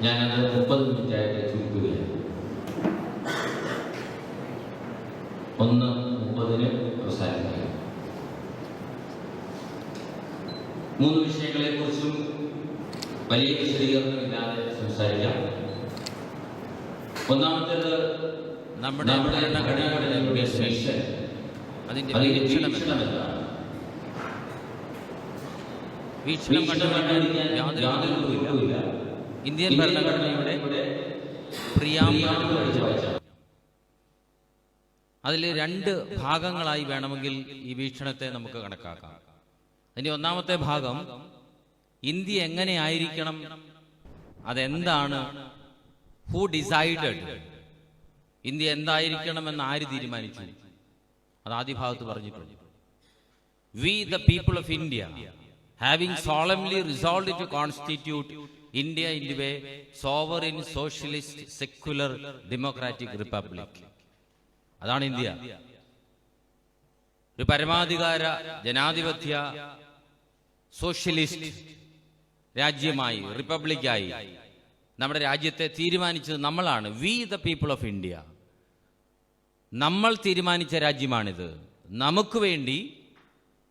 ഞാനത് 30 മിനിറ്റായിട്ട് ചുരുക്കുകയാണ്. 1:30 അവസാനിക്കുക. 3 വിഷയങ്ങളെക്കുറിച്ചും വലിയ വിശദീകരണമില്ലാതെ സംസാരിക്കാം. ഒന്നാമത്തേത് നമ്മുടെ ഭരണഘടനയുടെ മിഷൻ, അതിൻ്റെ വീക്ഷണം കണ്ടുപിടിക്കാൻ യാതൊരു ബുദ്ധിമുട്ടുമില്ല. ഇന്ത്യൻ ഭരണഘടനയുടെ പ്രിയാമ്പിൾ അതിൽ 2 ഭാഗങ്ങളായി വേണമെങ്കിൽ ഈ വീക്ഷണത്തെ നമുക്ക് കണക്കാക്കാം. അതിൻ്റെ ഒന്നാമത്തെ ഭാഗം ഇന്ത്യ എങ്ങനെ ആയിരിക്കണം, അതെന്താണ്, ഹു ഡിസൈഡഡ്, ഇന്ത്യ എന്തായിരിക്കണമെന്ന് ആര് തീരുമാനിച്ചു, അത് ആദ്യ ഭാഗത്ത് പറഞ്ഞിട്ടുണ്ട്. We the people of India having solemnly resolved to constitute India into a sovereign, socialist, secular, democratic republic. അതാണ് ഇന്ത്യ. ഒരു പരമാധികാര ജനാധിപത്യ സോഷ്യലിസ്റ്റ് രാജ്യമായി, റിപ്പബ്ലിക്കായി നമ്മുടെ രാജ്യത്തെ തീരുമാനിച്ചത് നമ്മളാണ്. V the people of India. നമ്മൾ തീരുമാനിച്ച രാജ്യമാണിത്. നമുക്ക് വേണ്ടി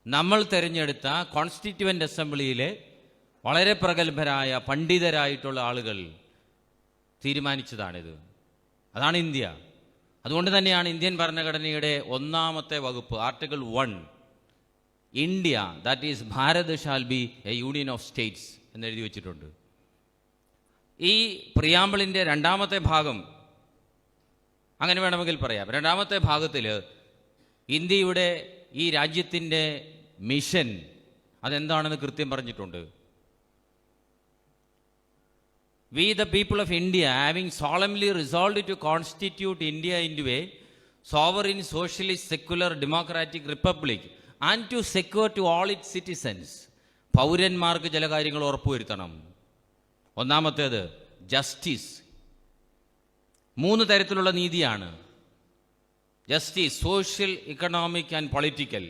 നമ്മൾ തിരഞ്ഞെടുത്ത കോൺസ്റ്റിറ്റ്യൂവൻ്റ് അസംബ്ലിയിലെ വളരെ പ്രഗത്ഭരായ പണ്ഡിതരായിട്ടുള്ള ആളുകൾ തീരുമാനിച്ചതാണിത്. അതാണ് ഇന്ത്യ. അതുകൊണ്ട് തന്നെയാണ് ഇന്ത്യൻ ഭരണഘടനയുടെ 1ാമത്തെ വകുപ്പ്, article 1, India that is Bharat shall be a union of states എന്നെഴുതി വച്ചിട്ടുണ്ട്. ഈ പ്രിയാമ്പിളിൻ്റെ 2ാമത്തെ ഭാഗം അങ്ങനെ വേണമെങ്കിൽ പറയാം. 2ാമത്തെ ഭാഗത്തിൽ ഇന്ത്യയുടെ ഈ രാജ്യത്തിൻ്റെ മിഷൻ അതെന്താണെന്ന് കൃത്യം പറഞ്ഞിട്ടുണ്ട്. We the people of India having solemnly resolved to constitute India into a sovereign, socialist, secular, democratic republic and to secure to all its citizens. പൗരന്മാർക്ക് ചില കാര്യങ്ങൾ ഉറപ്പുവരുത്തണം. ഒന്നാമത്തേത് ജസ്റ്റിസ്. 3 തരത്തിലുള്ള നീതിയാണ്. Justice, social, economic and political.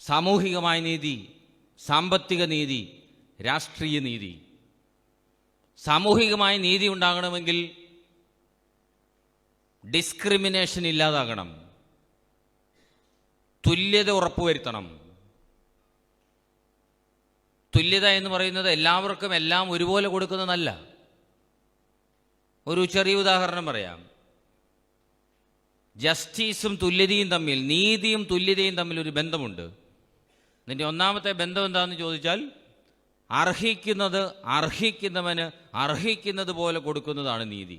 സാമൂഹികമായ നീതി, സാമ്പത്തിക നീതി, രാഷ്ട്രീയ നീതി. സാമൂഹികമായ നീതി ഉണ്ടാകണമെങ്കിൽ ഡിസ്ക്രിമിനേഷൻ ഇല്ലാതാകണം, തുല്യത ഉറപ്പുവരുത്തണം. തുല്യത എന്ന് പറയുന്നത് എല്ലാവർക്കും എല്ലാം ഒരുപോലെ കൊടുക്കുന്നതല്ല. ഒരു ചെറിയ ഉദാഹരണം പറയാം. ജസ്റ്റിസും തുല്യതയും തമ്മിൽ, നീതിയും തുല്യതയും തമ്മിൽ ഒരു ബന്ധമുണ്ട്. ഇതിൻ്റെ 1ാമത്തെ ബന്ധം എന്താണെന്ന് ചോദിച്ചാൽ, അർഹിക്കുന്നവന് അർഹിക്കുന്നത് പോലെ കൊടുക്കുന്നതാണ് നീതി.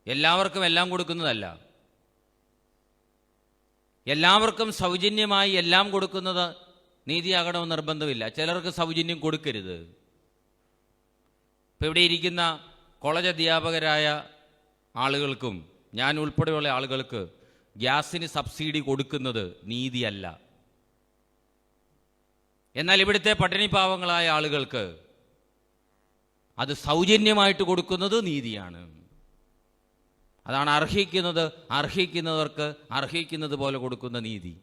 എല്ലാവർക്കും എല്ലാം കൊടുക്കുന്നതല്ല. എല്ലാവർക്കും സൗജന്യമായി എല്ലാം കൊടുക്കുന്നത് നീതിയാകണമെന്ന് നിർബന്ധമില്ല. ചിലർക്ക് സൗജന്യം കൊടുക്കരുത്. ഇപ്പം ഇവിടെ ഇരിക്കുന്ന കോളേജ് അധ്യാപകരായ ആളുകൾക്കും ഞാൻ ഉൾപ്പെടെയുള്ള ആളുകൾക്ക് ഗ്യാസിന് സബ്സിഡി കൊടുക്കുന്നത് നീതിയല്ല. എന്നാൽ ഇവിടുത്തെ പട്ടിണിപ്പാവങ്ങളായ ആളുകൾക്ക് അത് സൗജന്യമായിട്ട് കൊടുക്കുന്നത് നീതിയാണ്. അതാണ് അർഹിക്കുന്നവർക്ക് അർഹിക്കുന്നത് പോലെ കൊടുക്കുന്ന നീതി.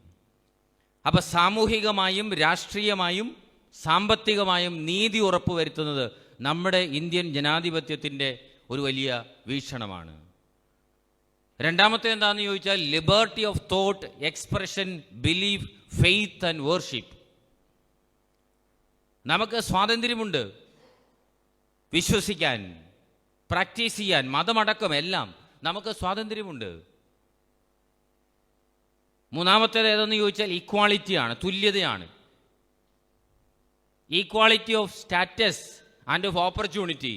അപ്പം സാമൂഹികമായും രാഷ്ട്രീയമായും സാമ്പത്തികമായും നീതി ഉറപ്പുവരുത്തുന്നത് നമ്മുടെ ഇന്ത്യൻ ജനാധിപത്യത്തിൻ്റെ ഒരു വലിയ വീക്ഷണമാണ്. 2ാമത്തെ എന്താണെന്ന് ചോദിച്ചാൽ liberty of thought, expression, belief, faith and worship. നമുക്ക് സ്വാതന്ത്ര്യമുണ്ട് വിശ്വസിക്കാൻ, പ്രാക്ടീസ് ചെയ്യാൻ, മതമടക്കം എല്ലാം നമുക്ക് സ്വാതന്ത്ര്യമുണ്ട്. 3ാമത്തേത് ഏതെന്ന് ചോദിച്ചാൽ ഈക്വാളിറ്റിയാണ്, തുല്യതയാണ്. Equality of status and of opportunity,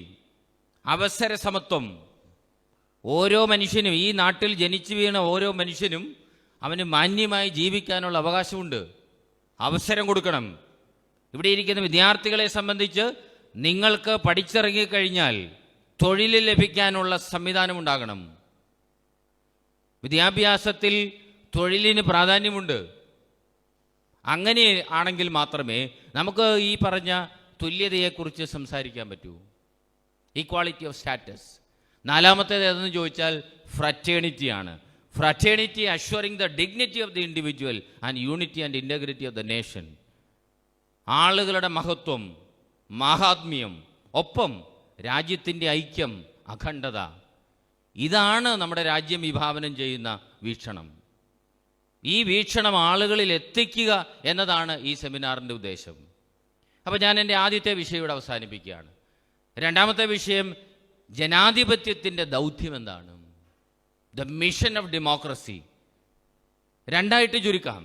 അവസര സമത്വം. ഓരോ മനുഷ്യനും, ഈ നാട്ടിൽ ജനിച്ചു വീണ ഓരോ മനുഷ്യനും അവന് മാന്യമായി ജീവിക്കാനുള്ള അവകാശമുണ്ട്. അവസരം കൊടുക്കണം. ഇവിടെ ഇരിക്കുന്ന വിദ്യാർത്ഥികളെ സംബന്ധിച്ച് നിങ്ങൾക്ക് പഠിച്ചിറങ്ങിക്കഴിഞ്ഞാൽ തൊഴിൽ ലഭിക്കാനുള്ള സംവിധാനം ഉണ്ടാകണം. വിദ്യാഭ്യാസത്തിൽ തൊഴിലിന് പ്രാധാന്യമുണ്ട്. അങ്ങനെ ആണെങ്കിൽ മാത്രമേ നമുക്ക് ഈ പറഞ്ഞ തുല്യതയെക്കുറിച്ച് സംസാരിക്കാൻ പറ്റൂ. Equality of status. 4ാമത്തേത് ഏതെന്ന് ചോദിച്ചാൽ ഫ്രറ്റേണിറ്റിയാണ്. Fraternity assuring the dignity of the individual and unity and integrity of the nation. ആളുകളുടെ മഹത്വം, മാഹാത്മ്യം ഒപ്പം രാജ്യത്തിൻ്റെ ഐക്യം, അഖണ്ഡത. ഇതാണ് നമ്മുടെ രാജ്യം വിഭാവനം ചെയ്യുന്ന വീക്ഷണം. ഈ വീക്ഷണം ആളുകളിൽ എത്തിക്കുക എന്നതാണ് ഈ സെമിനാറിൻ്റെ ഉദ്ദേശം. അപ്പോൾ ഞാൻ എൻ്റെ ആദ്യത്തെ വിഷയം ഇവിടെ അവസാനിപ്പിക്കുകയാണ്. രണ്ടാമത്തെ വിഷയം, ജനാധിപത്യത്തിൻ്റെ ദൗത്യം എന്താണ്? The mission of democracy. രണ്ടായിട്ട് ചുരുക്കാം.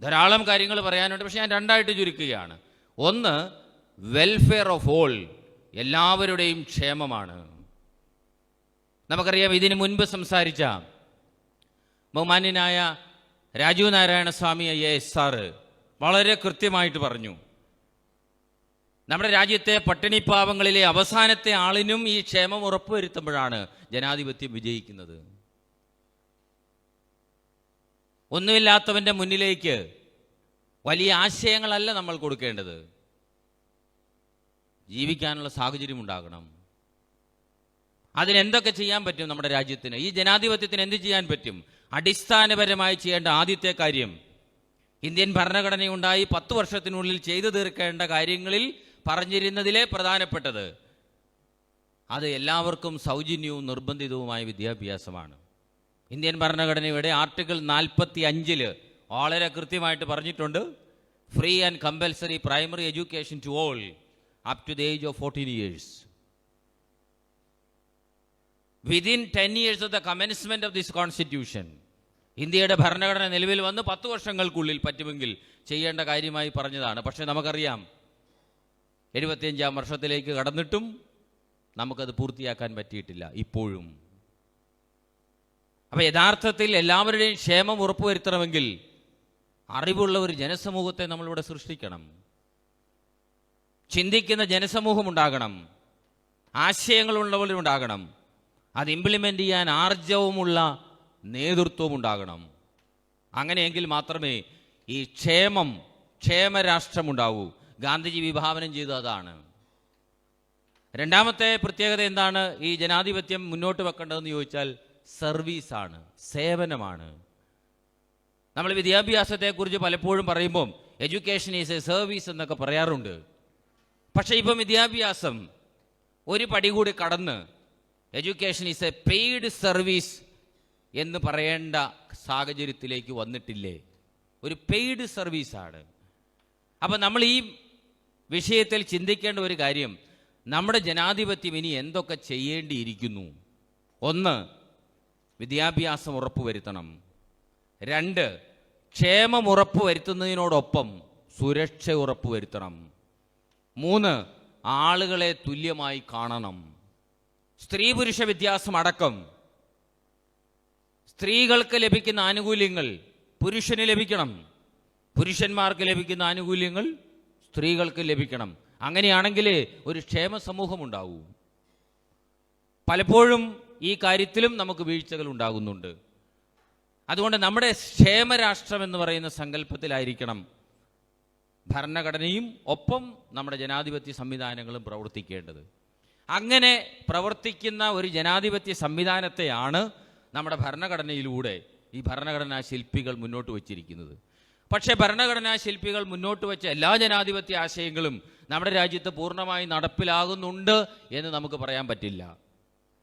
ധാരാളം കാര്യങ്ങൾ പറയാനുണ്ട്, പക്ഷേ ഞാൻ രണ്ടായിട്ട് ചുരുക്കുകയാണ്. ഒന്ന്, വെൽഫെയർ ഓഫ് ഓൾ, എല്ലാവരുടെയും ക്ഷേമമാണ്. നമുക്കറിയാം, ഇതിനു മുൻപ് സംസാരിച്ച ബഹുമാന്യനായ രാജീവ് നാരായണ സ്വാമി IAS സാറ് വളരെ കൃത്യമായിട്ട് പറഞ്ഞു, നമ്മുടെ രാജ്യത്തെ പട്ടിണിപ്പാവങ്ങളിലെ അവസാനത്തെ ആളിനും ഈ ക്ഷേമം ഉറപ്പുവരുത്തുമ്പോഴാണ് ജനാധിപത്യം വിജയിക്കുന്നത്. ഒന്നുമില്ലാത്തവൻ്റെ മുന്നിലേക്ക് വലിയ ആശയങ്ങളല്ല നമ്മൾ കൊടുക്കേണ്ടത്, ജീവിക്കാനുള്ള സാഹചര്യം ഉണ്ടാകണം. അതിനെന്തൊക്കെ ചെയ്യാൻ പറ്റും നമ്മുടെ രാജ്യത്തിന്? ഈ ജനാധിപത്യത്തിന് എന്ത് ചെയ്യാൻ പറ്റും? അടിസ്ഥാനപരമായി ചെയ്യേണ്ട ആദ്യത്തെ കാര്യം, ഇന്ത്യൻ ഭരണഘടനയുണ്ടായി 10 വർഷത്തിനുള്ളിൽ ചെയ്തു തീർക്കേണ്ട കാര്യങ്ങളിൽ പറഞ്ഞിരുന്നതിലെ പ്രധാനപ്പെട്ടത്, അത് എല്ലാവർക്കും സൗജന്യവും നിർബന്ധിതവുമായ വിദ്യാഭ്യാസമാണ്. ഇന്ത്യൻ ഭരണഘടനയുടെ ആർട്ടിക്കിൾ 45 വളരെ കൃത്യമായിട്ട് പറഞ്ഞിട്ടുണ്ട്, free and compulsory primary education to all up to the age of 14 years. Within 10 years of the commencement of this constitution, ഇന്ത്യയുടെ ഭരണഘടന നിലവിൽ വന്ന് 10 വർഷങ്ങൾക്കുള്ളിൽ പറ്റുമെങ്കിൽ ചെയ്യേണ്ട കാര്യമായി പറഞ്ഞതാണ്. പക്ഷേ നമുക്കറിയാം, 75ാം വർഷത്തിലേക്ക് കടന്നിട്ടും നമുക്കത് പൂർത്തിയാക്കാൻ പറ്റിയിട്ടില്ല ഇപ്പോഴും. അപ്പോൾ യഥാർത്ഥത്തിൽ എല്ലാവരുടെയും ക്ഷേമം ഉറപ്പുവരുത്തണമെങ്കിൽ അറിവുള്ള ഒരു ജനസമൂഹത്തെ നമ്മളിവിടെ സൃഷ്ടിക്കണം. ചിന്തിക്കുന്ന ജനസമൂഹം ഉണ്ടാകണം, ആശയങ്ങളുള്ളവരുണ്ടാകണം, അത് ഇംപ്ലിമെൻ്റ് ചെയ്യാൻ ആർജവമുള്ള നേതൃത്വവും ഉണ്ടാകണം. അങ്ങനെയെങ്കിൽ മാത്രമേ ഈ ക്ഷേമരാഷ്ട്രമുണ്ടാവൂ. ഗാന്ധിജി വിഭാവനം ചെയ്തത് അതാണ്. രണ്ടാമത്തെ പ്രത്യേകത എന്താണ് ഈ ജനാധിപത്യം മുന്നോട്ട് വെക്കേണ്ടതെന്ന് ചോദിച്ചാൽ, സർവീസാണ്, സേവനമാണ്. നമ്മൾ വിദ്യാഭ്യാസത്തെക്കുറിച്ച് പലപ്പോഴും പറയുമ്പം എഡ്യൂക്കേഷൻ ഈസ് എ സർവീസ് എന്നൊക്കെ പറയാറുണ്ട്. പക്ഷേ ഇപ്പം വിദ്യാഭ്യാസം ഒരു പടി കൂടി കടന്ന് education is A paid service എന്ന് പറയേണ്ട സാഹചര്യത്തിലേക്ക് വന്നിട്ടില്ലേ? ഒരു പെയ്ഡ് സർവീസാണ്. അപ്പം നമ്മൾ ഈ വിഷയത്തിൽ ചിന്തിക്കേണ്ട ഒരു കാര്യം, നമ്മുടെ ജനാധിപത്യം ഇനി എന്തൊക്കെ ചെയ്യേണ്ടിയിരിക്കുന്നു? ഒന്ന്, വിദ്യാഭ്യാസം ഉറപ്പുവരുത്തണം. 2, ക്ഷേമം ഉറപ്പുവരുത്തുന്നതിനോടൊപ്പം സുരക്ഷ ഉറപ്പുവരുത്തണം. 3, ആളുകളെ തുല്യമായി കാണണം. സ്ത്രീ പുരുഷ വ്യത്യാസം അടക്കം സ്ത്രീകൾക്ക് ലഭിക്കുന്ന ആനുകൂല്യങ്ങൾ പുരുഷന് ലഭിക്കണം, പുരുഷന്മാർക്ക് ലഭിക്കുന്ന ആനുകൂല്യങ്ങൾ സ്ത്രീകൾക്ക് ലഭിക്കണം. അങ്ങനെയാണെങ്കിലേ ഒരു ക്ഷേമ സമൂഹം ഉണ്ടാവൂ. പലപ്പോഴും ഈ കാര്യത്തിലും നമുക്ക് വീഴ്ചകൾ ഉണ്ടാകുന്നുണ്ട്. അതുകൊണ്ട് നമ്മുടെ ക്ഷേമരാഷ്ട്രം എന്ന് പറയുന്ന സങ്കല്പത്തിലായിരിക്കണം ഭരണഘടനയും ഒപ്പം നമ്മുടെ ജനാധിപത്യ സംവിധാനങ്ങളും പ്രവർത്തിക്കേണ്ടത്. അങ്ങനെ പ്രവർത്തിക്കുന്ന ഒരു ജനാധിപത്യ സംവിധാനത്തെയാണ് നമ്മുടെ ഭരണഘടനയിലൂടെ ഈ ഭരണഘടനാ ശില്പികൾ മുന്നോട്ട് വച്ചിരിക്കുന്നത്. പക്ഷേ ഭരണഘടനാ ശില്പികൾ മുന്നോട്ട് വെച്ച എല്ലാ ജനാധിപത്യ ആശയങ്ങളും നമ്മുടെ രാജ്യത്ത് പൂർണ്ണമായി നടപ്പിലാകുന്നുണ്ട് എന്ന് നമുക്ക് പറയാൻ പറ്റില്ല.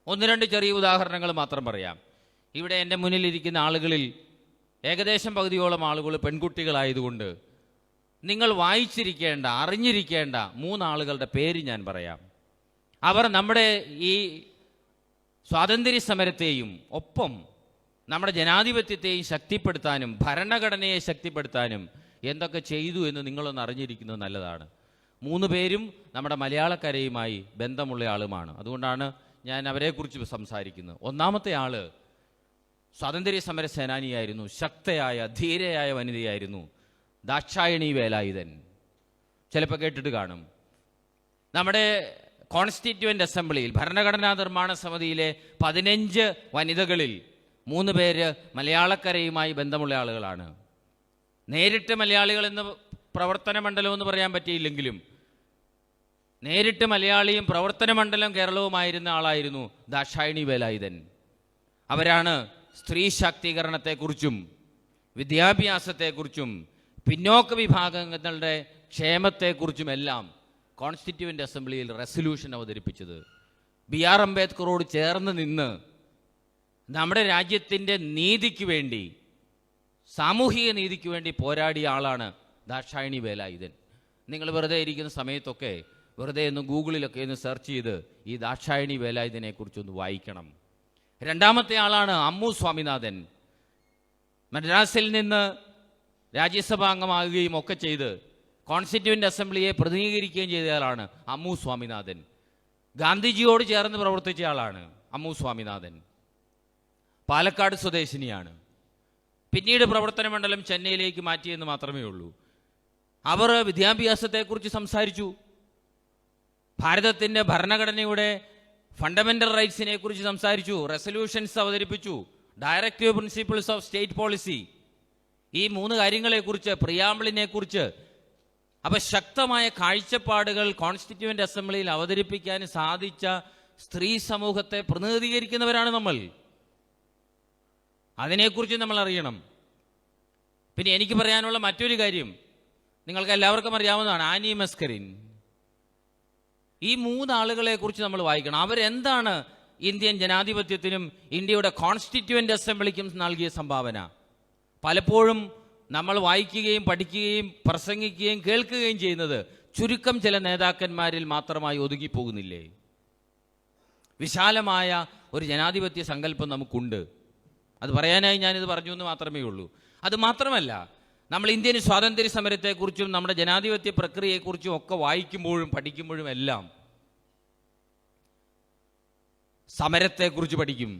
1-2 ചെറിയ ഉദാഹരണങ്ങൾ മാത്രം പറയാം. ഇവിടെ എൻ്റെ മുന്നിലിരിക്കുന്ന ആളുകളിൽ ഏകദേശം പകുതിയോളം ആളുകൾ പെൺകുട്ടികളായതുകൊണ്ട് നിങ്ങൾ വായിച്ചിരിക്കേണ്ട, അറിഞ്ഞിരിക്കേണ്ട 3 ആളുകളുടെ പേര് ഞാൻ പറയാം. അവർ നമ്മുടെ ഈ സ്വാതന്ത്ര്യ സമരത്തെയും ഒപ്പം നമ്മുടെ ജനാധിപത്യത്തെയും ശക്തിപ്പെടുത്താനും ഭരണഘടനയെ ശക്തിപ്പെടുത്താനും എന്തൊക്കെ ചെയ്തു എന്ന് നിങ്ങളൊന്ന് അറിഞ്ഞിരിക്കുന്നത് നല്ലതാണ്. 3 പേരും നമ്മുടെ മലയാളക്കരയുമായി ബന്ധമുള്ള ആളുമാണ്. അതുകൊണ്ടാണ് ഞാൻ അവരെക്കുറിച്ച് സംസാരിക്കുന്നത്. ഒന്നാമത്തെ ആള് സ്വാതന്ത്ര്യ സമര സേനാനിയായിരുന്നു, ശക്തയായ ധീരയായ വനിതയായിരുന്നു, ദാക്ഷായണി വേലായുധൻ. ചിലപ്പോൾ കേട്ടിട്ട് കാണും. നമ്മുടെ കോൺസ്റ്റിറ്റ്യൂവൻ്റ് അസംബ്ലിയിൽ ഭരണഘടനാ നിർമ്മാണ സമിതിയിലെ 15 വനിതകളിൽ 3 പേര് മലയാളക്കരയുമായി ബന്ധമുള്ള ആളുകളാണ്. നേരിട്ട് മലയാളികളെന്ന് പ്രവർത്തന മണ്ഡലമെന്ന് പറയാൻ പറ്റിയില്ലെങ്കിലും നേരിട്ട് മലയാളിയും പ്രവർത്തന മണ്ഡലം കേരളവുമായിരുന്ന ആളായിരുന്നു ദാക്ഷായണി വേലായുധൻ. അവരാണ് സ്ത്രീ ശാക്തീകരണത്തെക്കുറിച്ചും വിദ്യാഭ്യാസത്തെക്കുറിച്ചും പിന്നോക്ക വിഭാഗങ്ങളുടെ ക്ഷേമത്തെക്കുറിച്ചുമെല്ലാം കോൺസ്റ്റിറ്റ്യൂവൻ്റ് അസംബ്ലിയിൽ റെസൊല്യൂഷൻ അവതരിപ്പിച്ചത്. BR അംബേദ്കറോട് ചേർന്ന് നിന്ന് നമ്മുടെ രാജ്യത്തിൻ്റെ നീതിക്ക് വേണ്ടി, സാമൂഹിക നീതിക്ക് വേണ്ടി പോരാടിയ ആളാണ് ദാക്ഷായണി വേലായുധൻ. നിങ്ങൾ വെറുതെ ഇരിക്കുന്ന സമയത്തൊക്കെ വെറുതെ ഒന്ന് ഗൂഗിളിലൊക്കെ ഒന്ന് സെർച്ച് ചെയ്ത് ഈ ദാക്ഷായണി വേലായുധനെ കുറിച്ചൊന്ന് വായിക്കണം. രണ്ടാമത്തെ ആളാണ് അമ്മു സ്വാമിനാഥൻ. മദ്രാസിൽ നിന്ന് രാജ്യസഭാംഗമാകുകയും ഒക്കെ ചെയ്ത് കോൺസ്റ്റിറ്റ്യൂവൻ്റ് അസംബ്ലിയെ പ്രതിനിധീകരിക്കുകയും ചെയ്ത ആളാണ് അമ്മു സ്വാമിനാഥൻ. ഗാന്ധിജിയോട് ചേർന്ന് പ്രവർത്തിച്ച ആളാണ് അമ്മു സ്വാമിനാഥൻ. പാലക്കാട് സ്വദേശിനിയാണ്. പിന്നീട് പ്രവർത്തന മണ്ഡലം ചെന്നൈയിലേക്ക് മാറ്റിയെന്ന് മാത്രമേ ഉള്ളൂ. അവർ വിദ്യാഭ്യാസത്തെക്കുറിച്ച് സംസാരിച്ചു. ഭാരതത്തിൻ്റെ ഭരണഘടനയുടെ ഫണ്ടമെൻ്റൽ റൈറ്റ്സിനെ കുറിച്ച് സംസാരിച്ചു. റെസൊല്യൂഷൻസ് അവതരിപ്പിച്ചു. Directive principles of state policy, ഈ 3 കാര്യങ്ങളെക്കുറിച്ച്, പ്രിയാമ്പിളിനെക്കുറിച്ച്. അപ്പം ശക്തമായ കാഴ്ചപ്പാടുകൾ കോൺസ്റ്റിറ്റ്യൂവൻ്റ് അസംബ്ലിയിൽ അവതരിപ്പിക്കാൻ സാധിച്ച സ്ത്രീ സമൂഹത്തെ പ്രതിനിധീകരിക്കുന്നവരാണ് നമ്മൾ. അതിനെക്കുറിച്ച് നമ്മൾ അറിയണം. പിന്നെ എനിക്ക് പറയാനുള്ള മറ്റൊരു കാര്യം നിങ്ങൾക്ക് എല്ലാവർക്കും അറിയാവുന്നതാണ്, ആനി മസ്കറിൻ. ഈ 3 ആളുകളെക്കുറിച്ച് നമ്മൾ വായിക്കണം. അവരെന്താണ് ഇന്ത്യൻ ജനാധിപത്യത്തിനും ഇന്ത്യയുടെ കോൺസ്റ്റിറ്റ്യൂവൻ്റ് അസംബ്ലിക്കും നൽകിയ സംഭാവന? പലപ്പോഴും നമ്മൾ വായിക്കുകയും പഠിക്കുകയും പ്രസംഗിക്കുകയും കേൾക്കുകയും ചെയ്യുന്നത് ചുരുക്കം ചില നേതാക്കന്മാരിൽ മാത്രമായി ഒതുങ്ങിപ്പോകുന്നില്ലേ? വിശാലമായ ഒരു ജനാധിപത്യ സങ്കല്പം നമുക്കുണ്ട്. അത് പറയാനായി ഞാനിത് പറഞ്ഞു എന്ന് മാത്രമേ ഉള്ളൂ. അത് മാത്രമല്ല, നമ്മൾ ഇന്ത്യൻ സ്വാതന്ത്ര്യ സമരത്തെക്കുറിച്ചും നമ്മുടെ ജനാധിപത്യ പ്രക്രിയയെക്കുറിച്ചും ഒക്കെ വായിക്കുമ്പോഴും പഠിക്കുമ്പോഴും എല്ലാം സമരത്തെക്കുറിച്ച് പഠിക്കും,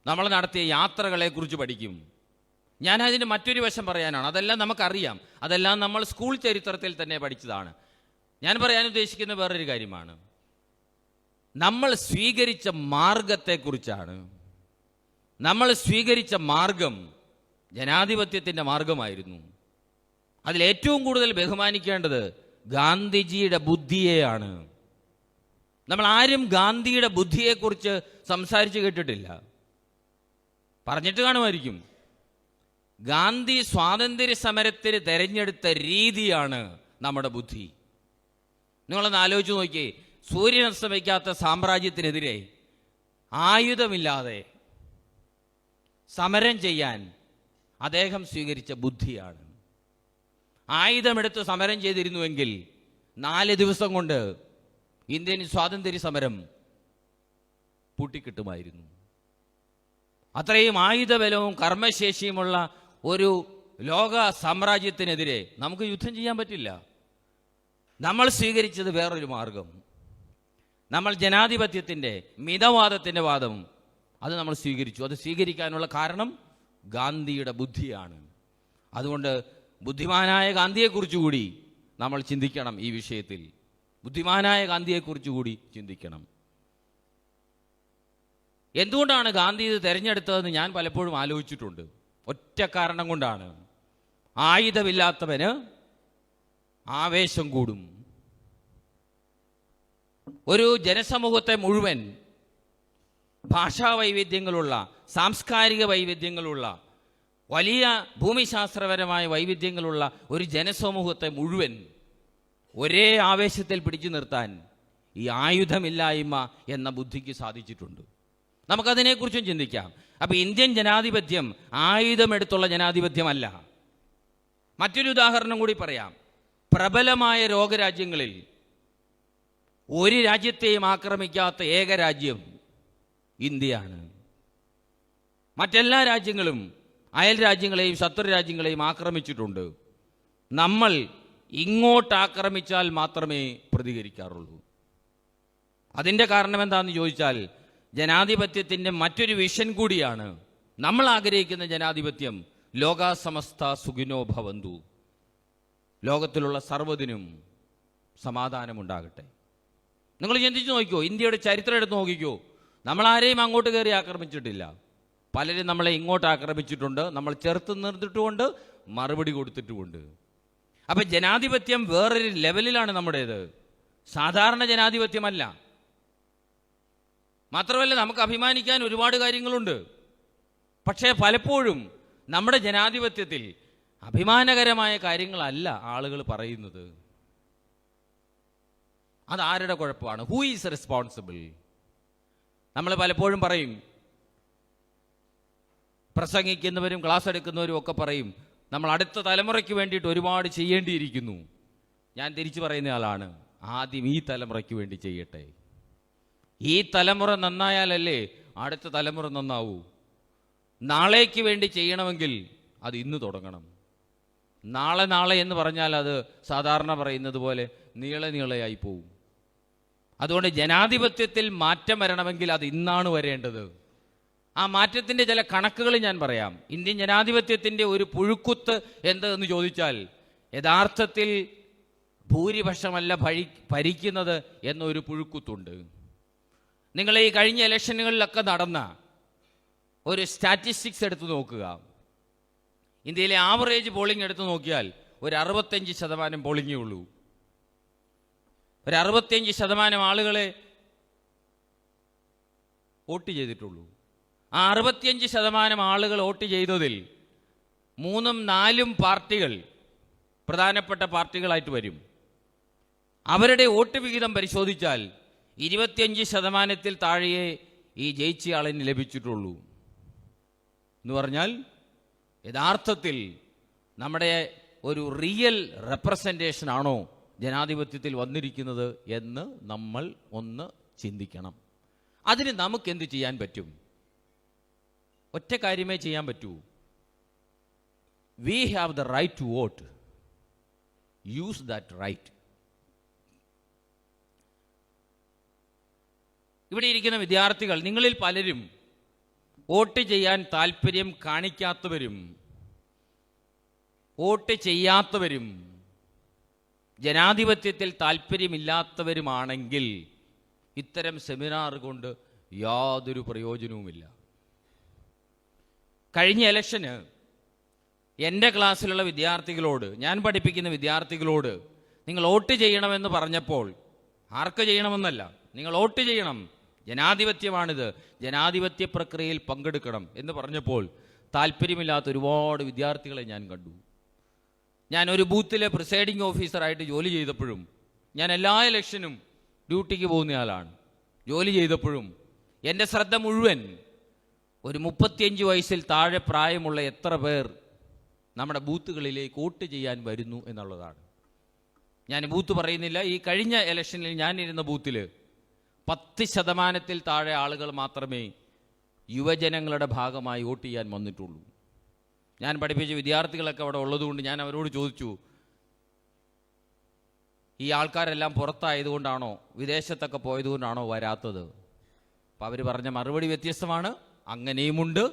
നമ്മൾ നടത്തിയ യാത്രകളെക്കുറിച്ച് പഠിക്കും. ഞാനതിന് മറ്റൊരു വശം പറയാനാണ്. അതെല്ലാം നമുക്കറിയാം, അതെല്ലാം നമ്മൾ സ്കൂൾ ചരിത്രത്തിൽ തന്നെ പഠിച്ചതാണ്. ഞാൻ പറയാൻ ഉദ്ദേശിക്കുന്ന വേറൊരു കാര്യമാണ്, നമ്മൾ സ്വീകരിച്ച മാർഗത്തെക്കുറിച്ചാണ്. നമ്മൾ സ്വീകരിച്ച മാർഗം ജനാധിപത്യത്തിൻ്റെ മാർഗമായിരുന്നു. അതിലേറ്റവും കൂടുതൽ ബഹുമാനിക്കേണ്ടത് ഗാന്ധിജിയുടെ ബുദ്ധിയെയാണ്. നമ്മൾ ആരും ഗാന്ധിയുടെ ബുദ്ധിയെക്കുറിച്ച് സംസാരിച്ച് കേട്ടിട്ടില്ല. പറഞ്ഞിട്ട് കാണുമായിരിക്കും. ഗാന്ധി സ്വാതന്ത്ര്യ സമരത്തിന് തെരഞ്ഞെടുത്ത രീതിയാണ് നമ്മുടെ ബുദ്ധി. നിങ്ങളൊന്ന് ആലോചിച്ച് നോക്കിയേ, സൂര്യൻ അസ്തമിക്കാത്ത സാമ്രാജ്യത്തിനെതിരെ ആയുധമില്ലാതെ സമരം ചെയ്യാൻ അദ്ദേഹം സ്വീകരിച്ച ബുദ്ധിയാണ്. ആയുധമെടുത്ത് സമരം ചെയ്തിരുന്നുവെങ്കിൽ 4 ദിവസം കൊണ്ട് ഇന്ത്യൻ സ്വാതന്ത്ര്യ സമരം പൂട്ടിക്കിട്ടുമായിരുന്നു. അത്രയും ആയുധബലവും കർമ്മശേഷിയുമുള്ള ഒരു ലോക സാമ്രാജ്യത്തിനെതിരെ നമുക്ക് യുദ്ധം ചെയ്യാൻ പറ്റില്ല. നമ്മൾ സ്വീകരിച്ചത് വേറൊരു മാർഗം. നമ്മൾ ജനാധിപത്യത്തിൻ്റെ, മിതവാദത്തിൻ്റെ വാദം അത് നമ്മൾ സ്വീകരിച്ചു. അത് സ്വീകരിക്കാനുള്ള കാരണം ഗാന്ധിയുടെ ബുദ്ധിയാണ്. അതുകൊണ്ട് ബുദ്ധിമാനായ ഗാന്ധിയെക്കുറിച്ച് കൂടി നമ്മൾ ചിന്തിക്കണം. ഈ വിഷയത്തിൽ ബുദ്ധിമാനായ ഗാന്ധിയെക്കുറിച്ച് കൂടി ചിന്തിക്കണം. എന്തുകൊണ്ടാണ് ഗാന്ധി ഇത് തിരഞ്ഞെടുത്തതെന്ന് ഞാൻ പലപ്പോഴും ആലോചിച്ചിട്ടുണ്ട്. ഒറ്റ കാരണം കൊണ്ടാണ്, ആയുധമില്ലാത്തവന് ആവേശം കൂടും. ഒരു ജനസമൂഹത്തെ മുഴുവൻ ഭാഷാ വൈവിധ്യങ്ങളുള്ള, സാംസ്കാരിക വൈവിധ്യങ്ങളുള്ള, വലിയ ഭൂമിശാസ്ത്രപരമായ വൈവിധ്യങ്ങളുള്ള ഒരു ജനസമൂഹത്തെ മുഴുവൻ ഒരേ ആവേശത്തിൽ പിടിച്ചു നിർത്താൻ ഈ ആയുധമില്ലായ്മ എന്ന ബുദ്ധിക്ക് സാധിച്ചിട്ടുണ്ട്. നമുക്കതിനെക്കുറിച്ചും ചിന്തിക്കാം. അപ്പോൾ ഇന്ത്യൻ ജനാധിപത്യം ആയുധമെടുത്തുള്ള ജനാധിപത്യമല്ല. മറ്റൊരു ഉദാഹരണം കൂടി പറയാം. പ്രബലമായ ലോകരാജ്യങ്ങളിൽ ഒരു രാജ്യത്തെയും ആക്രമിക്കാത്ത ഏക രാജ്യം ഇന്ത്യയാണ്. മറ്റെല്ലാ രാജ്യങ്ങളും അയൽ രാജ്യങ്ങളെയും ശത്രു രാജ്യങ്ങളെയും ആക്രമിച്ചിട്ടുണ്ട്. നമ്മൾ ഇങ്ങോട്ട് ആക്രമിച്ചാൽ മാത്രമേ പ്രതികരിക്കാറുള്ളൂ. അതിൻ്റെ കാരണം എന്താണെന്ന് ചോദിച്ചാൽ, ജനാധിപത്യത്തിൻ്റെ മറ്റൊരു വിഷൻ കൂടിയാണ്. നമ്മൾ ആഗ്രഹിക്കുന്ന ജനാധിപത്യം ലോകാ സമസ്ത സുഖിനോ ഭവന്തു, ലോകത്തിലുള്ള സർവ്വതിനും സമാധാനമുണ്ടാകട്ടെ. നിങ്ങൾ ചിന്തിച്ചു നോക്കിക്കോ, ഇന്ത്യയുടെ ചരിത്രം എടുത്ത് നോക്കിക്കോ. നമ്മൾ ആരെയും അങ്ങോട്ട് കയറി ആക്രമിച്ചിട്ടില്ല. പലരും നമ്മളെ ഇങ്ങോട്ട് ആക്രമിച്ചിട്ടുണ്ട്. നമ്മൾ ചെറുത്ത് നിർത്തിട്ടുമുണ്ട്, മറുപടി കൊടുത്തിട്ടുമുണ്ട്. അപ്പം ജനാധിപത്യം വേറൊരു ലെവലിലാണ് നമ്മുടേത്, സാധാരണ ജനാധിപത്യമല്ല. മാത്രമല്ല, നമുക്ക് അഭിമാനിക്കാൻ ഒരുപാട് കാര്യങ്ങളുണ്ട്. പക്ഷേ പലപ്പോഴും നമ്മുടെ ജനാധിപത്യത്തിൽ അഭിമാനകരമായ കാര്യങ്ങളല്ല ആളുകൾ പറയുന്നത്. അതാരുടെ കുഴപ്പമാണ്? Who is responsible? നമ്മൾ പലപ്പോഴും പറയും, പ്രസംഗിക്കുന്നവരും ക്ലാസ് എടുക്കുന്നവരും ഒക്കെ പറയും, നമ്മൾ അടുത്ത തലമുറയ്ക്ക് വേണ്ടിയിട്ട് ഒരുപാട് ചെയ്യേണ്ടിയിരിക്കുന്നു. ഞാൻ തിരിച്ചു പറയുന്ന ആളാണ്, ആദ്യം ഈ തലമുറയ്ക്ക് വേണ്ടി ചെയ്യട്ടെ. ഈ തലമുറ നന്നായാലല്ലേ അടുത്ത തലമുറ നന്നാവൂ. നാളേക്ക് വേണ്ടി ചെയ്യണമെങ്കിൽ അത് ഇന്ന് തുടങ്ങണം. നാളെ നാളെ എന്ന് പറഞ്ഞാൽ അത് സാധാരണ പറയുന്നത് പോലെ നീളയായി പോവും. അതുകൊണ്ട് ജനാധിപത്യത്തിൽ മാറ്റം വരണമെങ്കിൽ അത് ഇന്നാണ് വരേണ്ടത്. ആ മാറ്റത്തിൻ്റെ ചില കണക്കുകൾ ഞാൻ പറയാം. ഇന്ത്യൻ ജനാധിപത്യത്തിൻ്റെ ഒരു പുഴുക്കുത്ത് എന്തെന്ന് ചോദിച്ചാൽ, യഥാർത്ഥത്തിൽ ഭൂരിപക്ഷമല്ല ഭരിക്കുന്നത് എന്നൊരു പുഴുക്കുത്തുണ്ട്. നിങ്ങൾ ഈ കഴിഞ്ഞ ഇലക്ഷനുകളിലൊക്കെ നടന്ന ഒരു സ്റ്റാറ്റിസ്റ്റിക്സ് എടുത്ത് നോക്കുക. ഇന്ത്യയിലെ ആവറേജ് പോളിംഗ് എടുത്ത് നോക്കിയാൽ ഒരു 65% പോളിംഗേ ഉള്ളൂ. ഒരു 65% ആളുകളെ വോട്ട് ചെയ്തിട്ടുള്ളൂ. ആ 65% ആളുകൾ വോട്ട് ചെയ്തതിൽ 3-4 പാർട്ടികൾ പ്രധാനപ്പെട്ട പാർട്ടികളായിട്ട് വരും. അവരുടെ വോട്ട് വിഹിതം പരിശോധിച്ചാൽ 25%-ൽ താഴെയേ ഈ ജയിച്ച ആളിന് ലഭിച്ചിട്ടുള്ളൂ. എന്ന് പറഞ്ഞാൽ യഥാർത്ഥത്തിൽ നമ്മുടെ ഒരു റിയൽ റെപ്രസെൻറ്റേഷൻ ആണോ ജനാധിപത്യത്തിൽ വന്നിരിക്കുന്നത് എന്ന് നമ്മൾ ഒന്ന് ചിന്തിക്കണം. അതിന് നമുക്കെന്ത് ചെയ്യാൻ പറ്റും? ഒറ്റ കാര്യമേ ചെയ്യാൻ പറ്റൂ. We have the right to vote. Use that right. ഇവിടെ ഇരിക്കുന്ന വിദ്യാർത്ഥികൾ, നിങ്ങളിൽ പലരും വോട്ട് ചെയ്യാൻ താല്പര്യം കാണിക്കാത്തവരും വോട്ട് ചെയ്യാത്തവരും ജനാധിപത്യത്തിൽ താല്പര്യമില്ലാത്തവരുമാണെങ്കിൽ ഇത്തരം സെമിനാർ കൊണ്ട് യാതൊരു പ്രയോജനവുമില്ല. കഴിഞ്ഞ ഇലക്ഷന് എൻ്റെ ക്ലാസ്സിലുള്ള വിദ്യാർത്ഥികളോട്, ഞാൻ പഠിപ്പിക്കുന്ന വിദ്യാർത്ഥികളോട് നിങ്ങൾ വോട്ട് ചെയ്യണമെന്ന് പറഞ്ഞപ്പോൾ, ആർക്ക് ചെയ്യണമെന്നല്ല, നിങ്ങൾ വോട്ട് ചെയ്യണം, ജനാധിപത്യമാണിത്, ജനാധിപത്യ പ്രക്രിയയിൽ പങ്കെടുക്കണം എന്ന് പറഞ്ഞപ്പോൾ താല്പര്യമില്ലാത്ത ഒരുപാട് വിദ്യാർത്ഥികളെ ഞാൻ കണ്ടു. ഞാൻ ഒരു ബൂത്തിലെ പ്രിസൈഡിംഗ് ഓഫീസറായിട്ട് ജോലി ചെയ്തപ്പോഴും, ഞാൻ എല്ലാ ഇലക്ഷനും ഡ്യൂട്ടിക്ക് പോകുന്നയാളാണ്, ജോലി ചെയ്തപ്പോഴും എൻ്റെ ശ്രദ്ധ മുഴുവൻ ഒരു 35 വയസ്സിൽ താഴെ പ്രായമുള്ള എത്ര പേർ നമ്മുടെ ബൂത്തുകളിലേക്ക് വോട്ട് ചെയ്യാൻ വരുന്നു എന്നുള്ളതാണ്. ഞാൻ ബൂത്ത് പറയുന്നില്ല. ഈ കഴിഞ്ഞ ഇലക്ഷനിൽ ഞാനിരുന്ന ബൂത്തിൽ 10%-ൽ താഴെ ആളുകൾ മാത്രമേ യുവജനങ്ങളുടെ ഭാഗമായി വോട്ട് ചെയ്യാൻ വന്നിട്ടുള്ളൂ. ഞാൻ പഠിപ്പിച്ച വിദ്യാർത്ഥികളൊക്കെ അവിടെ ഉള്ളതുകൊണ്ട് ഞാൻ അവരോട് ചോദിച്ചു, ഈ ആൾക്കാരെല്ലാം പുറത്തായതുകൊണ്ടാണോ, വിദേശത്തൊക്കെ പോയതുകൊണ്ടാണോ വരാത്തത്? അപ്പം അവർ പറഞ്ഞ മറുപടി വ്യത്യസ്തമാണ്. അങ്ങനെയുമുണ്ട്,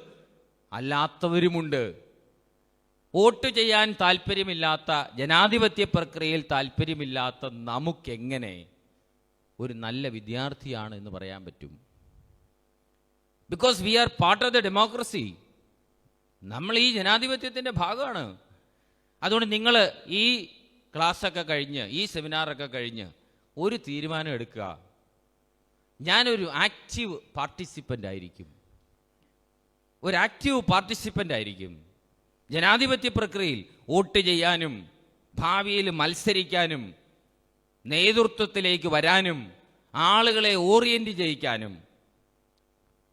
അല്ലാത്തവരുമുണ്ട്. വോട്ട് ചെയ്യാൻ താല്പര്യമില്ലാത്ത, ജനാധിപത്യ പ്രക്രിയയിൽ താല്പര്യമില്ലാത്ത നമുക്കെങ്ങനെ ഒരു നല്ല വിദ്യാർത്ഥിയാണ് എന്ന് പറയാൻ പറ്റും? Because we are part of the democracy. നമ്മൾ ഈ ജനാധിപത്യത്തിൻ്റെ ഭാഗമാണ്. അതുകൊണ്ട് നിങ്ങൾ ഈ ക്ലാസ്സൊക്കെ കഴിഞ്ഞ്, ഈ സെമിനാറൊക്കെ കഴിഞ്ഞ് ഒരു തീരുമാനം എടുക്കുക. ഞാനൊരു ആക്റ്റീവ് പാർട്ടിസിപ്പൻ്റ് ആയിരിക്കും, ഒരു ആക്റ്റീവ് പാർട്ടിസിപ്പൻ്റ് ആയിരിക്കും. ജനാധിപത്യ പ്രക്രിയയിൽ വോട്ട് ചെയ്യാനും ഭാവിയിൽ മത്സരിക്കാനും നേതൃത്വത്തിലേക്ക് വരാനും ആളുകളെ ഓറിയൻറ്റ് ചെയ്യിക്കാനും.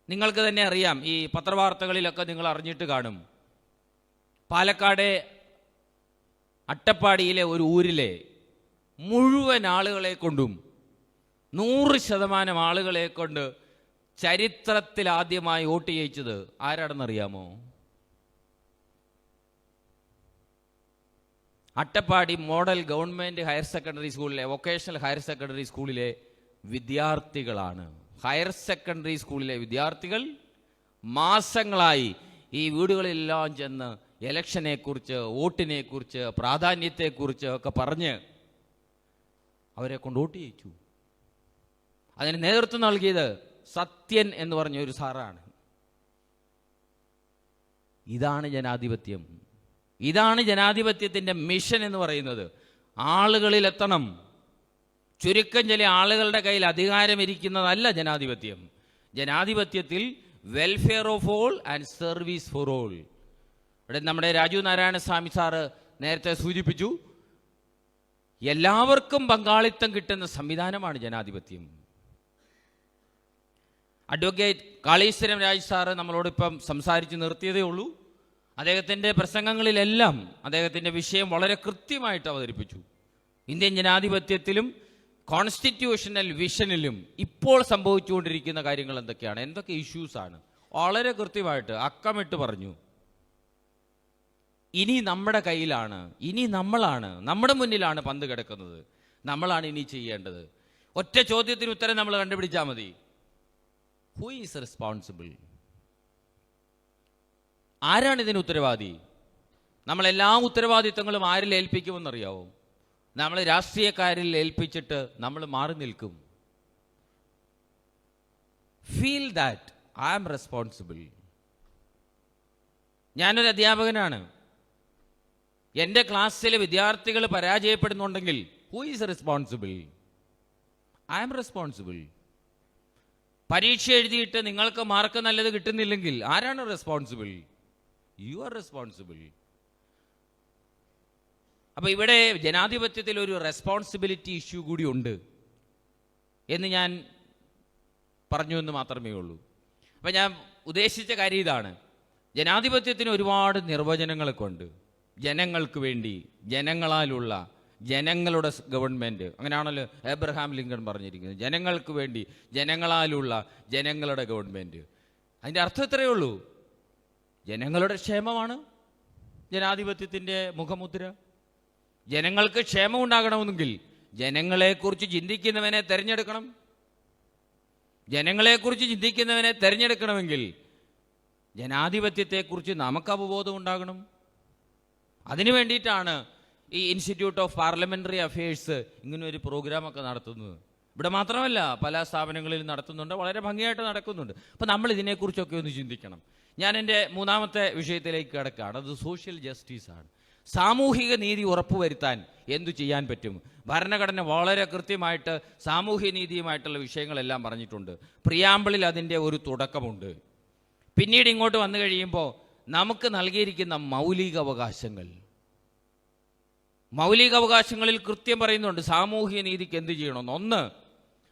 നിങ്ങൾക്ക് തന്നെ അറിയാം, ഈ പത്രവാർത്തകളിലൊക്കെ നിങ്ങൾ അറിഞ്ഞിട്ട് കാണും, പാലക്കാട് അട്ടപ്പാടിയിലെ ഒരു ഊരിലെ മുഴുവൻ ആളുകളെ കൊണ്ടും 100% ആളുകളെ കൊണ്ട് ചരിത്രത്തിൽ ആദ്യമായി വോട്ട് ചെയ്യിച്ചത് ആരാണെന്നറിയാമോ? Attappadi model government higher secondary സ്കൂളിലെ, വൊക്കേഷണൽ ഹയർ സെക്കൻഡറി സ്കൂളിലെ വിദ്യാർത്ഥികളാണ്. ഹയർ സെക്കൻഡറി സ്കൂളിലെ വിദ്യാർത്ഥികൾ മാസങ്ങളായി ഈ വീടുകളിലെല്ലാം ചെന്ന് ഇലക്ഷനെക്കുറിച്ച്, വോട്ടിനെക്കുറിച്ച്, പ്രാധാന്യത്തെക്കുറിച്ച് ഒക്കെ പറഞ്ഞ് അവരെ കൊണ്ട് വോട്ട് ചെയ്യിച്ചു. അതിന് നേതൃത്വം നൽകിയത് സത്യൻ എന്ന് പറഞ്ഞ ഒരു സാറാണ്. ഇതാണ് ജനാധിപത്യം. ഇതാണ് ജനാധിപത്യത്തിൻ്റെ മിഷൻ എന്ന് പറയുന്നത്. ആളുകളിലെത്തണം. ചുരുക്കം ചില ആളുകളുടെ കയ്യിൽ അധികാരമിരിക്കുന്നതല്ല ജനാധിപത്യം. ജനാധിപത്യത്തിൽ welfare of all and service for all. ഇവിടെ നമ്മുടെ രാജു നാരായണ സ്വാമി സാറ് നേരത്തെ സൂചിപ്പിച്ചു, എല്ലാവർക്കും പങ്കാളിത്തം കിട്ടുന്ന സംവിധാനമാണ് ജനാധിപത്യം. അഡ്വക്കേറ്റ് കാളീശ്വരം രാജ് സാറ് നമ്മളോടിപ്പം സംസാരിച്ച് നിർത്തിയതേ ഉള്ളൂ. അദ്ദേഹത്തിൻ്റെ പ്രസംഗങ്ങളിലെല്ലാം അദ്ദേഹത്തിൻ്റെ വിഷയം വളരെ കൃത്യമായിട്ട് അവതരിപ്പിച്ചു. ഇന്ത്യൻ ജനാധിപത്യത്തിലും കോൺസ്റ്റിറ്റ്യൂഷണൽ വിഷനിലും ഇപ്പോൾ സംഭവിച്ചുകൊണ്ടിരിക്കുന്ന കാര്യങ്ങൾ എന്തൊക്കെയാണ്, എന്തൊക്കെ ഇഷ്യൂസാണ്, വളരെ കൃത്യമായിട്ട് അക്കമിട്ട് പറഞ്ഞു. ഇനി നമ്മുടെ കയ്യിലാണ്, ഇനി നമ്മളാണ്, നമ്മുടെ മുന്നിലാണ് പന്ത് കിടക്കുന്നത്, നമ്മളാണ് ഇനി ചെയ്യേണ്ടത്. ഒറ്റ ചോദ്യത്തിന് ഉത്തരം നമ്മൾ കണ്ടുപിടിച്ചാൽ മതി. Who is responsible? ആരാണ് ഇതിന് ഉത്തരവാദി? നമ്മളെല്ലാ ഉത്തരവാദിത്തങ്ങളും ആരിൽ ഏൽപ്പിക്കുമെന്നറിയാവോ? നമ്മൾ രാഷ്ട്രീയക്കാരിൽ ഏൽപ്പിച്ചിട്ട് നമ്മൾ മാറി നിൽക്കും. Feel that I am responsible. ഞാനൊരു അധ്യാപകനാണ്. എൻ്റെ ക്ലാസ്സിലെ വിദ്യാർത്ഥികൾ പരാജയപ്പെടുന്നുണ്ടെങ്കിൽ who is responsible? I am responsible. പരീക്ഷ എഴുതിയിട്ട് നിങ്ങൾക്ക് മാർക്ക് നല്ലത് കിട്ടുന്നില്ലെങ്കിൽ ആരാണ് റെസ്പോൺസിബിൾ? You are responsible. അപ്പോൾ ഇവിടെ ജനാധിപത്യത്തിൽ ഒരു റെസ്പോൺസിബിലിറ്റി ഇഷ്യൂ കൂടി ഉണ്ട് എന്ന് ഞാൻ പറഞ്ഞു എന്ന് മാത്രമേ ഉള്ളൂ. അപ്പം ഞാൻ ഉദ്ദേശിച്ച കാര്യം ഇതാണ്. ജനാധിപത്യത്തിന് ഒരുപാട് നിർവചനങ്ങളൊക്കെ ഉണ്ട്. ജനങ്ങൾക്ക് വേണ്ടി, ജനങ്ങളാലുള്ള, ജനങ്ങളുടെ ഗവൺമെൻറ്, അങ്ങനെയാണല്ലോ എബ്രഹാം ലിങ്കൺ പറഞ്ഞിരിക്കുന്നത്. ജനങ്ങൾക്ക് വേണ്ടി, ജനങ്ങളാലുള്ള, ജനങ്ങളുടെ ഗവൺമെൻറ്. അതിൻ്റെ അർത്ഥം ഇത്രയേ ഉള്ളൂ. ജനങ്ങളുടെ ക്ഷേമമാണ് ജനാധിപത്യത്തിൻ്റെ മുഖമുദ്ര. ജനങ്ങൾക്ക് ക്ഷേമം ഉണ്ടാകണമെങ്കിൽ ജനങ്ങളെക്കുറിച്ച് ചിന്തിക്കുന്നവനെ തിരഞ്ഞെടുക്കണം. ജനങ്ങളെക്കുറിച്ച് ചിന്തിക്കുന്നവനെ തിരഞ്ഞെടുക്കണമെങ്കിൽ ജനാധിപത്യത്തെക്കുറിച്ച് നമുക്ക് അവബോധം ഉണ്ടാകണം. അതിനു വേണ്ടിയിട്ടാണ് ഈ ഇൻസ്റ്റിറ്റ്യൂട്ട് ഓഫ് പാർലമെൻ്ററി അഫയേഴ്സ് ഇങ്ങനൊരു പ്രോഗ്രാമൊക്കെ നടത്തുന്നത്. ഇവിടെ മാത്രമല്ല, പല സ്ഥാപനങ്ങളിൽ നടത്തുന്നുണ്ട്, വളരെ ഭംഗിയായിട്ട് നടക്കുന്നുണ്ട്. അപ്പോൾ നമ്മൾ ഇതിനെക്കുറിച്ചൊക്കെ ഒന്ന് ചിന്തിക്കണം. ഞാൻ എൻ്റെ മൂന്നാമത്തെ വിഷയത്തിലേക്ക് കിടക്കുകയാണ്. അത് സോഷ്യൽ ജസ്റ്റിസാണ്. സാമൂഹിക നീതി ഉറപ്പുവരുത്താൻ എന്തു ചെയ്യാൻ പറ്റും? ഭരണഘടന വളരെ കൃത്യമായിട്ട് സാമൂഹ്യ നീതിയുമായിട്ടുള്ള വിഷയങ്ങളെല്ലാം പറഞ്ഞിട്ടുണ്ട്. പ്രിയാമ്പിളിൽ അതിൻ്റെ ഒരു തുടക്കമുണ്ട്. പിന്നീട് ഇങ്ങോട്ട് വന്നു കഴിയുമ്പോൾ നമുക്ക് നൽകിയിരിക്കുന്ന മൗലികാവകാശങ്ങളിൽ കൃത്യം പറയുന്നുണ്ട് സാമൂഹ്യ നീതിക്ക് എന്ത് ചെയ്യണമെന്ന്. ഒന്ന്,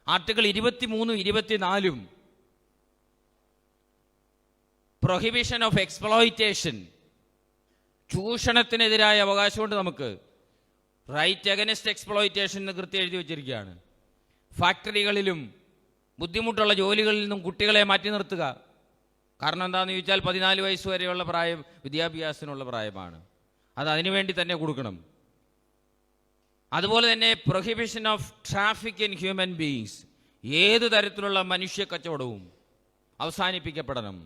ആർട്ടിക്കിൾ 23, 24 പ്രൊഹിബിഷൻ ഓഫ് എക്സ്പ്ലോയിറ്റേഷൻ, ചൂഷണത്തിനെതിരായ അവകാശമുണ്ട് നമുക്ക്. റൈറ്റ് അഗൈൻസ്റ്റ് എക്സ്പ്ലോയിറ്റേഷൻ എന്ന് കൃത്യം എഴുതി വച്ചിരിക്കുകയാണ്. ഫാക്ടറികളിലും ബുദ്ധിമുട്ടുള്ള ജോലികളിൽ നിന്നും കുട്ടികളെ മാറ്റി നിർത്തുക. കാരണം എന്താണെന്ന് ചോദിച്ചാൽ 14 വയസ്സ് വരെയുള്ള പ്രായം വിദ്യാഭ്യാസത്തിനുള്ള പ്രായമാണ്. അത് അതിനുവേണ്ടി തന്നെ കൊടുക്കണം. അതുപോലെ തന്നെ prohibition of traffic in human beings, ഏത് തരത്തിലുള്ള മനുഷ്യ കച്ചവടവും അവസാനിപ്പിക്കപ്പെടണം.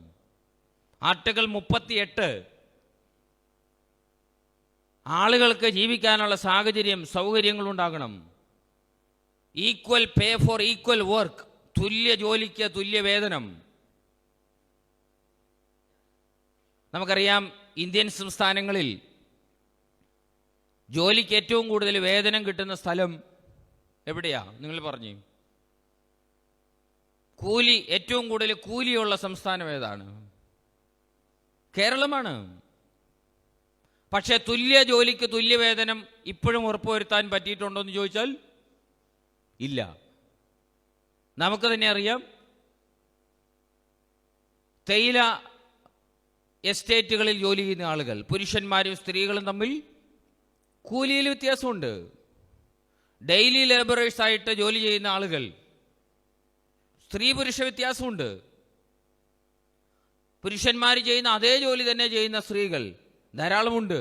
ആർട്ടിക്കിൾ 38 ആളുകൾക്ക് ജീവിക്കാനുള്ള സാഹചര്യം, സൗകര്യങ്ങൾ ഉണ്ടാകണം. Equal pay for equal work, തുല്യ ജോലിക്ക് തുല്യ വേതനം. നമുക്കറിയാം, ഇന്ത്യൻ സംസ്ഥാനങ്ങളിൽ ജോലിക്ക് ഏറ്റവും കൂടുതൽ വേതനം കിട്ടുന്ന സ്ഥലം എവിടെയാ? നിങ്ങൾ പറഞ്ഞു. കൂലി, ഏറ്റവും കൂടുതൽ കൂലിയുള്ള സംസ്ഥാനം ഏതാണ്? കേരളമാണ്. പക്ഷേ തുല്യ ജോലിക്ക് തുല്യ വേതനം ഇപ്പോഴും ഉറപ്പുവരുത്താൻ പറ്റിയിട്ടുണ്ടോ എന്ന് ചോദിച്ചാൽ ഇല്ല. നമുക്ക് തന്നെ അറിയാം, തേയില എസ്റ്റേറ്റുകളിൽ ജോലി ചെയ്യുന്ന ആളുകൾ, പുരുഷന്മാരും സ്ത്രീകളും തമ്മിൽ കൂലിയിൽ വ്യത്യാസമുണ്ട്. ഡെയിലി ലേബറേഴ്സായിട്ട് ജോലി ചെയ്യുന്ന ആളുകൾ, സ്ത്രീ പുരുഷ വ്യത്യാസമുണ്ട്. പുരുഷന്മാർ ചെയ്യുന്ന അതേ ജോലി തന്നെ ചെയ്യുന്ന സ്ത്രീകൾ ധാരാളമുണ്ട്.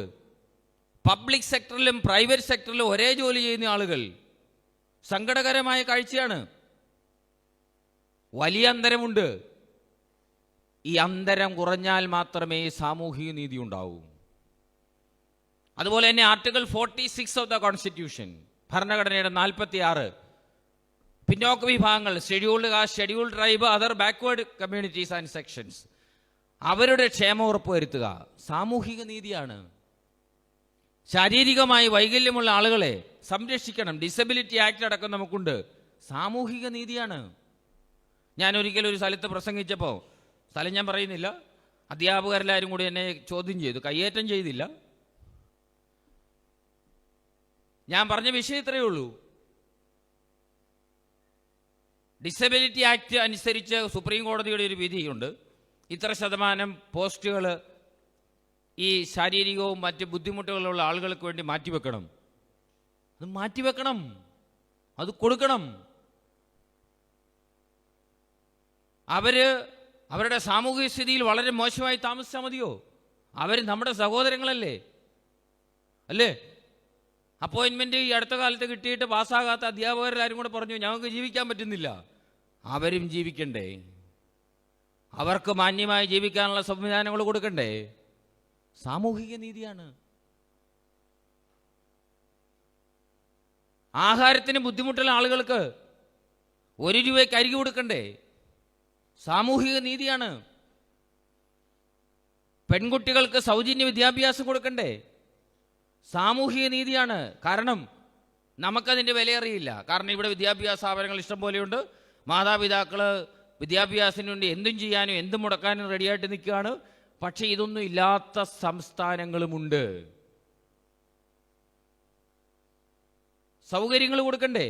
പബ്ലിക് സെക്ടറിലും പ്രൈവറ്റ് സെക്ടറിലും ഒരേ ജോലി ചെയ്യുന്ന ആളുകൾ. സങ്കടകരമായ കാഴ്ചയാണ്. വലിയ അന്തരമുണ്ട്. ഈ അന്തരം കുറഞ്ഞാൽ മാത്രമേ സാമൂഹിക നീതി ഉണ്ടാവൂ. അതുപോലെ തന്നെ ആർട്ടിക്കിൾ 46 ഓഫ് ദ കോൺസ്റ്റിറ്റ്യൂഷൻ, ഭരണഘടനയുടെ 46, പിന്നോക്ക വിഭാഗങ്ങൾ, scheduled caste, scheduled tribe, other backward communities and sections, അവരുടെ ക്ഷേമം ഉറപ്പുവരുത്തുക സാമൂഹിക നീതിയാണ്. ശാരീരികമായി വൈകല്യമുള്ള ആളുകളെ സംരക്ഷിക്കണം. ഡിസബിലിറ്റി ആക്ട് അടക്കം നമുക്കുണ്ട്. സാമൂഹിക നീതിയാണ്. ഞാൻ ഒരിക്കലും ഒരു സ്ഥലത്ത് പ്രസംഗിച്ചപ്പോൾ, സ്ഥലം ഞാൻ പറയുന്നില്ല, അധ്യാപകരെല്ലാവരും കൂടി എന്നെ ചോദ്യം ചെയ്തു. കയ്യേറ്റം ചെയ്തില്ല. ഞാൻ പറഞ്ഞ വിഷയം ഇത്രയേ ഉള്ളൂ. ഡിസബിലിറ്റി ആക്ട് അനുസരിച്ച് സുപ്രീം കോടതിയുടെ ഒരു വിധിയുണ്ട്. ഇത്ര ശതമാനം പോസ്റ്റുകൾ ഈ ശാരീരികവും മറ്റ് ബുദ്ധിമുട്ടുകളുള്ള ആളുകൾക്ക് വേണ്ടി മാറ്റിവെക്കണം. അത് മാറ്റിവെക്കണം, അത് കൊടുക്കണം. അവരുടെ സാമൂഹിക സ്ഥിതിയിൽ വളരെ മോശമായി താമസിച്ചാൽ മതിയോ? അവർ നമ്മുടെ സഹോദരങ്ങളല്ലേ, അല്ലേ? അപ്പോയിൻമെൻറ്റ് ഈ അടുത്ത കാലത്ത് കിട്ടിയിട്ട് പാസ്സാകാത്ത അധ്യാപകരെല്ലാവരും കൂടെ പറഞ്ഞു ഞങ്ങൾക്ക് ജീവിക്കാൻ പറ്റുന്നില്ല. അവരും ജീവിക്കണ്ടേ? അവർക്ക് മാന്യമായി ജീവിക്കാനുള്ള സംവിധാനങ്ങൾ കൊടുക്കണ്ടേ? സാമൂഹിക നീതിയാണ്. ആഹാരത്തിന് ബുദ്ധിമുട്ടുള്ള ആളുകൾക്ക് 1 രൂപയ്ക്ക് അരി കൊടുക്കണ്ടേ? സാമൂഹിക നീതിയാണ്. പെൺകുട്ടികൾക്ക് സൗജന്യ വിദ്യാഭ്യാസം കൊടുക്കണ്ടേ? സാമൂഹിക നീതിയാണ്. കാരണം നമുക്കതിൻ്റെ വിലയറിയില്ല. കാരണം ഇവിടെ വിദ്യാഭ്യാസ സ്ഥാപനങ്ങൾ ഇഷ്ടം പോലെയുണ്ട്. മാതാപിതാക്കൾ വിദ്യാഭ്യാസത്തിന് വേണ്ടി എന്തും ചെയ്യാനും എന്തും മുടക്കാനും റെഡിയായിട്ട് നിൽക്കുകയാണ്. പക്ഷേ ഇതൊന്നും ഇല്ലാത്ത സംസ്ഥാനങ്ങളുമുണ്ട്. സൗകര്യങ്ങൾ കൊടുക്കണ്ടേ?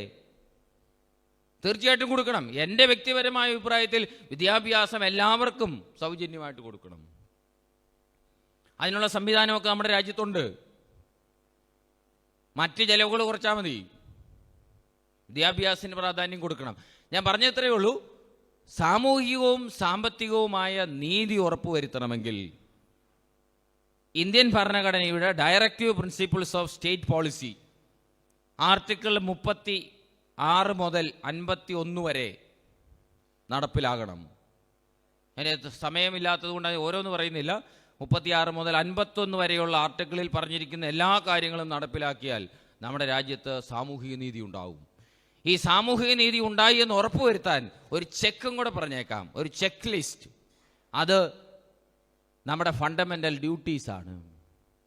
തീർച്ചയായിട്ടും കൊടുക്കണം. എൻ്റെ വ്യക്തിപരമായ അഭിപ്രായത്തിൽ വിദ്യാഭ്യാസം എല്ലാവർക്കും സൗജന്യമായിട്ട് കൊടുക്കണം. അതിനുള്ള സംവിധാനമൊക്കെ നമ്മുടെ രാജ്യത്തുണ്ട്. മറ്റ് ചെലവുകൾ കുറച്ചാൽ മതി. വിദ്യാഭ്യാസത്തിന് പ്രാധാന്യം കൊടുക്കണം. ഞാൻ പറഞ്ഞ ഇത്രയേ ഉള്ളൂ. സാമൂഹികവും സാമ്പത്തികവുമായ നീതി ഉറപ്പുവരുത്തണമെങ്കിൽ ഇന്ത്യൻ ഭരണഘടനയുടെ directive principles of state policy article 36 മുതൽ 51 വരെ നടപ്പിലാകണം. അതിന് സമയമില്ലാത്തത് കൊണ്ട് ഓരോന്ന് പറയുന്നില്ല. 36 മുതൽ 51 വരെയുള്ള ആർട്ടിക്കിളിൽ പറഞ്ഞിരിക്കുന്ന എല്ലാ കാര്യങ്ങളും നടപ്പിലാക്കിയാൽ നമ്മുടെ രാജ്യത്ത് സാമൂഹിക നീതി ഉണ്ടാവും. ഈ സാമൂഹിക നീതി ഉണ്ടായി എന്ന് ഉറപ്പുവരുത്താൻ ഒരു ചെക്കും കൂടെ പറഞ്ഞേക്കാം, ഒരു ചെക്ക് ലിസ്റ്റ്. അത് നമ്മുടെ ഫണ്ടമെൻ്റൽ ഡ്യൂട്ടീസാണ്.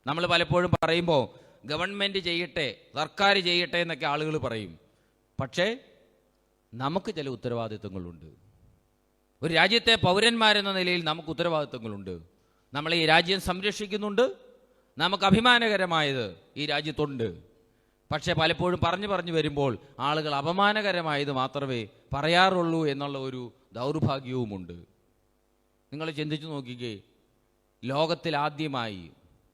നമ്മൾ പലപ്പോഴും പറയുമ്പോൾ ഗവൺമെൻറ് ചെയ്യട്ടെ, സർക്കാർ ചെയ്യട്ടെ എന്നൊക്കെ ആളുകൾ പറയും. പക്ഷേ നമുക്ക് ചില ഉത്തരവാദിത്വങ്ങളുണ്ട്. ഒരു രാജ്യത്തെ പൗരന്മാരെന്ന നിലയിൽ നമുക്ക് ഉത്തരവാദിത്വങ്ങളുണ്ട്. നമ്മൾ ഈ രാജ്യം സംരക്ഷിക്കുന്നുണ്ട്. നമുക്ക് അഭിമാനകരമായത് ഈ രാജ്യത്തുണ്ട്. പക്ഷേ പലപ്പോഴും പറഞ്ഞു വരുമ്പോൾ ആളുകൾ അപമാനകരമായത് മാത്രമേ പറയാറുള്ളൂ എന്നുള്ള ഒരു ദൗർഭാഗ്യവുമുണ്ട്. നിങ്ങൾ ചിന്തിച്ചു നോക്കിക്കേ, ലോകത്തിൽ ആദ്യമായി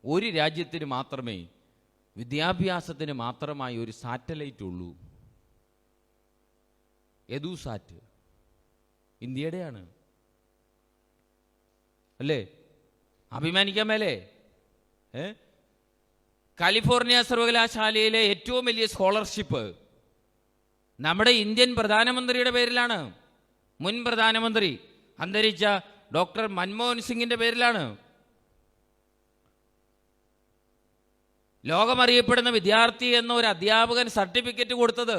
ഒരു രാജ്യത്തിന് മാത്രമേ വിദ്യാഭ്യാസത്തിന് മാത്രമായി ഒരു സാറ്റലൈറ്റ് ഉള്ളൂ. എദുസാറ്റ് ഇന്ത്യയുടെയാണ്, അല്ലേ? അഭിമാനിക്കാൻ മേലേ? കാലിഫോർണിയ സർവകലാശാലയിലെ ഏറ്റവും വലിയ സ്കോളർഷിപ്പ് നമ്മുടെ ഇന്ത്യൻ പ്രധാനമന്ത്രിയുടെ പേരിലാണ്. മുൻ പ്രധാനമന്ത്രി അന്തരിച്ച ഡോക്ടർ മൻമോഹൻ സിംഗിന്റെ പേരിലാണ്. ലോകമറിയപ്പെടുന്ന വിദ്യാർത്ഥി എന്ന ഒരു അധ്യാപകൻ സർട്ടിഫിക്കറ്റ് കൊടുത്തത്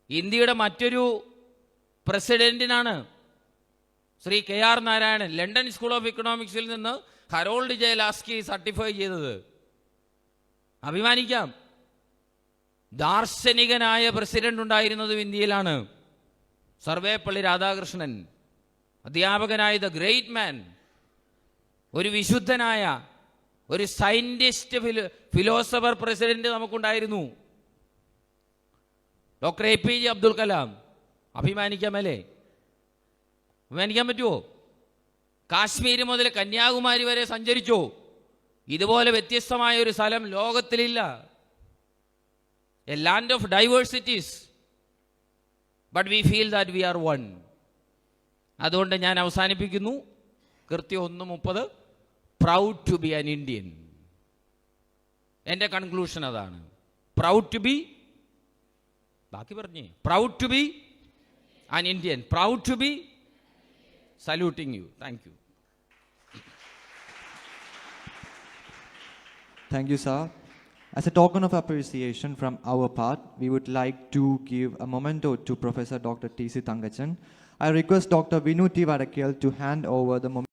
ഇന്ത്യയുടെ മറ്റൊരു പ്രസിഡന്റിനാണ്, Shri KR Narayanan. London school of ഇക്കണോമിക്സിൽ നിന്ന് ഹരോൾഡ് ജെ ലാസ്കി സർട്ടിഫൈ ചെയ്തത്. അഭിമാനിക്കാം. ദാർശനികനായ പ്രസിഡന്റ് ഉണ്ടായിരുന്നതും ഇന്ത്യയിലാണ്. സർവേപ്പള്ളി രാധാകൃഷ്ണൻ, അധ്യാപകനായ ദ ഗ്രേറ്റ് മാൻ, ഒരു വിശുദ്ധനായ ഒരു സയന്റിസ്റ്റ് ഫിലോസഫർ പ്രസിഡന്റ് നമുക്കുണ്ടായിരുന്നു. Doctor APJ Abdul Kalam. അഭിമാനിക്കാമല്ലേ? അഭിമാനിക്കാൻ പറ്റുമോ? കാശ്മീർ മുതൽ കന്യാകുമാരി വരെ സഞ്ചരിച്ചു. ഇതുപോലെ വ്യത്യസ്തമായ ഒരു സ്ഥലം ലോകത്തിലില്ല. A land of diversities, but we feel that we are one. അതുകൊണ്ട് ഞാൻ അവസാനിപ്പിക്കുന്നു. കൃത്യം 1:30. Proud to be an Indian. എൻ്റെ കൺക്ലൂഷൻ അതാണ്. പ്രൗഡ് ടു ബി, ബാക്കി പറഞ്ഞേ, proud to be an Indian, proud to be. Saluting you. Thank you. Thank you, sir. As a token of appreciation from our part, we would like to give a memento to Professor Dr. T.C. Thangachan. I request Dr. Vinu T. Vadakkal to hand over the memento.